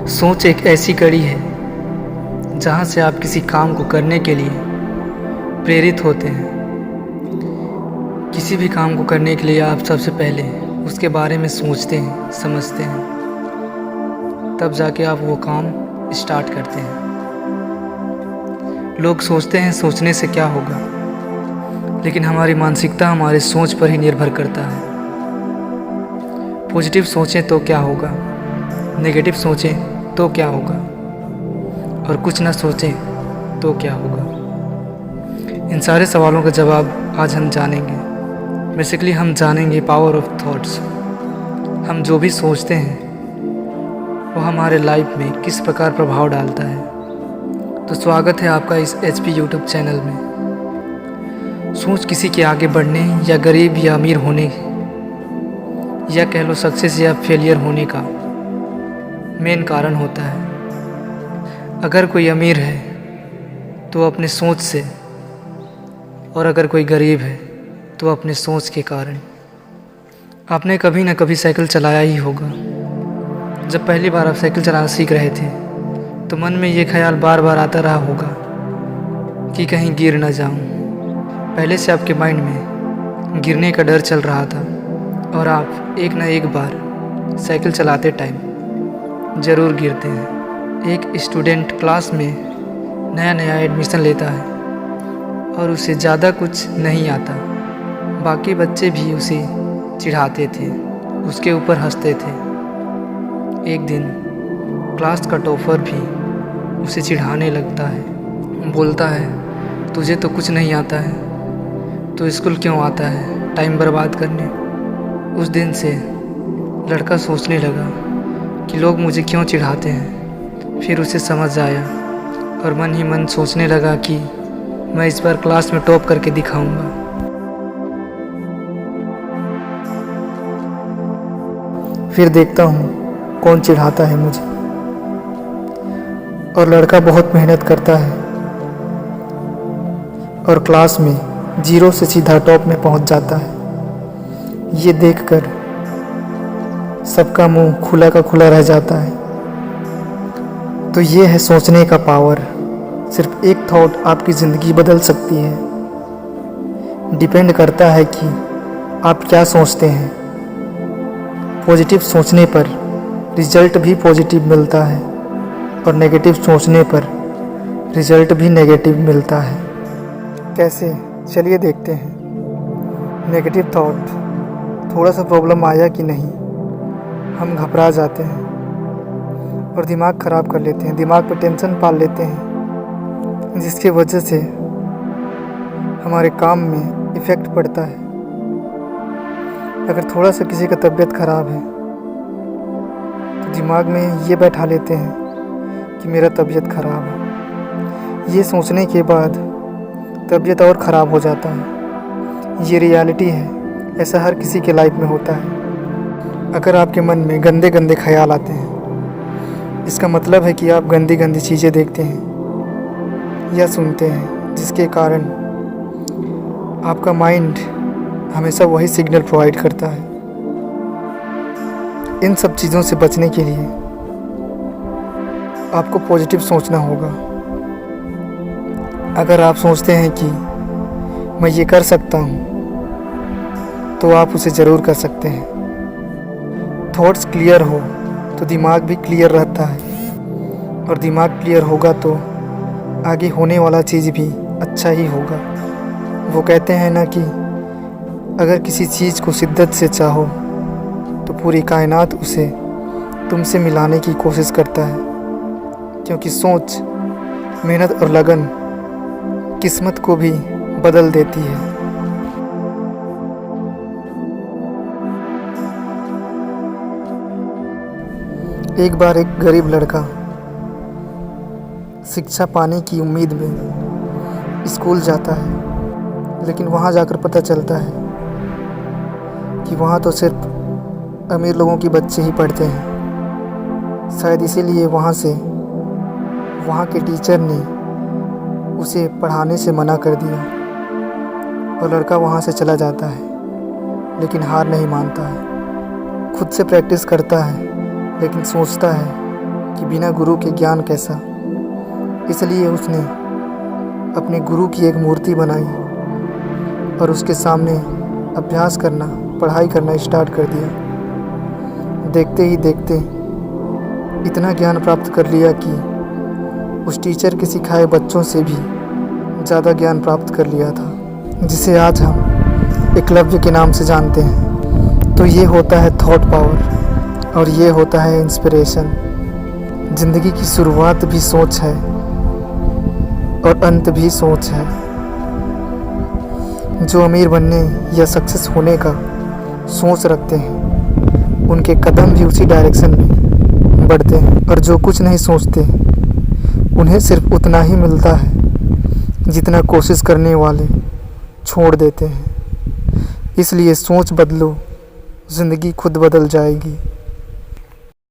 सोच एक ऐसी कड़ी है जहाँ से आप किसी काम को करने के लिए प्रेरित होते हैं। किसी भी काम को करने के लिए आप सबसे पहले उसके बारे में सोचते हैं, समझते हैं, तब जाके आप वो काम स्टार्ट करते हैं। लोग सोचते हैं सोचने से क्या होगा, लेकिन हमारी मानसिकता हमारे सोच पर ही निर्भर करता है। पॉजिटिव सोचें तो क्या होगा, नेगेटिव सोचें तो क्या होगा, और कुछ ना सोचें तो क्या होगा। इन सारे सवालों का जवाब आज हम जानेंगे। बेसिकली हम जानेंगे पावर ऑफ थॉट्स। हम जो भी सोचते हैं वो हमारे लाइफ में किस प्रकार प्रभाव डालता है। तो स्वागत है आपका इस HP यूट्यूब चैनल में। सोच किसी के आगे बढ़ने या गरीब या अमीर होने या कह लो सक्सेस या फेलियर होने का मेन कारण होता है। अगर कोई अमीर है तो अपने सोच से, और अगर कोई गरीब है तो अपने सोच के कारण। आपने कभी ना कभी साइकिल चलाया ही होगा। जब पहली बार आप साइकिल चलाना सीख रहे थे तो मन में ये ख्याल बार बार आता रहा होगा कि कहीं गिर ना जाऊं। पहले से आपके माइंड में गिरने का डर चल रहा था और आप एक ना एक बार साइकिल चलाते टाइम ज़रूर गिरते हैं। एक स्टूडेंट क्लास में नया नया एडमिशन लेता है और उसे ज़्यादा कुछ नहीं आता। बाकी बच्चे भी उसे चिढ़ाते थे, उसके ऊपर हंसते थे। एक दिन क्लास का टॉपर भी उसे चिढ़ाने लगता है, बोलता है तुझे तो कुछ नहीं आता है, तो स्कूल क्यों आता है टाइम बर्बाद करने। उस दिन से लड़का सोचने लगा कि लोग मुझे क्यों चिढ़ाते हैं। फिर उसे समझ आया और मन ही मन सोचने लगा कि मैं इस बार क्लास में टॉप करके दिखाऊंगा। फिर देखता हूँ कौन चिढ़ाता है मुझे। और लड़का बहुत मेहनत करता है और क्लास में 0 से सीधा टॉप में पहुँच जाता है। ये देखकर सबका मुंह खुला का खुला रह जाता है। तो ये है सोचने का पावर। सिर्फ एक थॉट आपकी ज़िंदगी बदल सकती है। डिपेंड करता है कि आप क्या सोचते हैं। पॉजिटिव सोचने पर रिजल्ट भी पॉजिटिव मिलता है और नेगेटिव सोचने पर रिजल्ट भी नेगेटिव मिलता है। कैसे, चलिए देखते हैं। नेगेटिव थॉट, थोड़ा सा प्रॉब्लम आया कि नहीं, हम घबरा जाते हैं और दिमाग ख़राब कर लेते हैं, दिमाग पर टेंशन पाल लेते हैं, जिसकी वजह से हमारे काम में इफ़ेक्ट पड़ता है। अगर थोड़ा सा किसी का तबीयत ख़राब है तो दिमाग में ये बैठा लेते हैं कि मेरा तबीयत ख़राब है। ये सोचने के बाद तबीयत और ख़राब हो जाता है। ये रियलिटी है, ऐसा हर किसी के लाइफ में होता है। अगर आपके मन में गंदे गंदे ख्याल आते हैं, इसका मतलब है कि आप गंदी गंदी चीज़ें देखते हैं या सुनते हैं, जिसके कारण आपका माइंड हमेशा वही सिग्नल प्रोवाइड करता है। इन सब चीज़ों से बचने के लिए आपको पॉजिटिव सोचना होगा। अगर आप सोचते हैं कि मैं ये कर सकता हूँ, तो आप उसे ज़रूर कर सकते हैं। थॉट्स क्लियर हो तो दिमाग भी क्लियर रहता है, और दिमाग क्लियर होगा तो आगे होने वाला चीज़ भी अच्छा ही होगा। वो कहते हैं ना कि अगर किसी चीज़ को शिद्दत से चाहो तो पूरी कायनात उसे तुमसे मिलाने की कोशिश करता है, क्योंकि सोच, मेहनत और लगन किस्मत को भी बदल देती है। एक बार एक गरीब लड़का शिक्षा पाने की उम्मीद में स्कूल जाता है, लेकिन वहाँ जाकर पता चलता है कि वहाँ तो सिर्फ अमीर लोगों के बच्चे ही पढ़ते हैं। शायद इसीलिए वहाँ के टीचर ने उसे पढ़ाने से मना कर दिया और लड़का वहाँ से चला जाता है, लेकिन हार नहीं मानता है। खुद से प्रैक्टिस करता है, लेकिन सोचता है कि बिना गुरु के ज्ञान कैसा। इसलिए उसने अपने गुरु की एक मूर्ति बनाई और उसके सामने अभ्यास करना, पढ़ाई करना स्टार्ट कर दिया। देखते ही देखते इतना ज्ञान प्राप्त कर लिया कि उस टीचर के सिखाए बच्चों से भी ज़्यादा ज्ञान प्राप्त कर लिया था, जिसे आज हम एकलव्य के नाम से जानते हैं। तो ये होता है थॉट पावर और ये होता है इंस्पिरेशन। ज़िंदगी की शुरुआत भी सोच है और अंत भी सोच है। जो अमीर बनने या सक्सेस होने का सोच रखते हैं उनके कदम भी उसी डायरेक्शन में बढ़ते हैं, और जो कुछ नहीं सोचते उन्हें सिर्फ उतना ही मिलता है जितना कोशिश करने वाले छोड़ देते हैं। इसलिए सोच बदलो, ज़िंदगी खुद बदल जाएगी।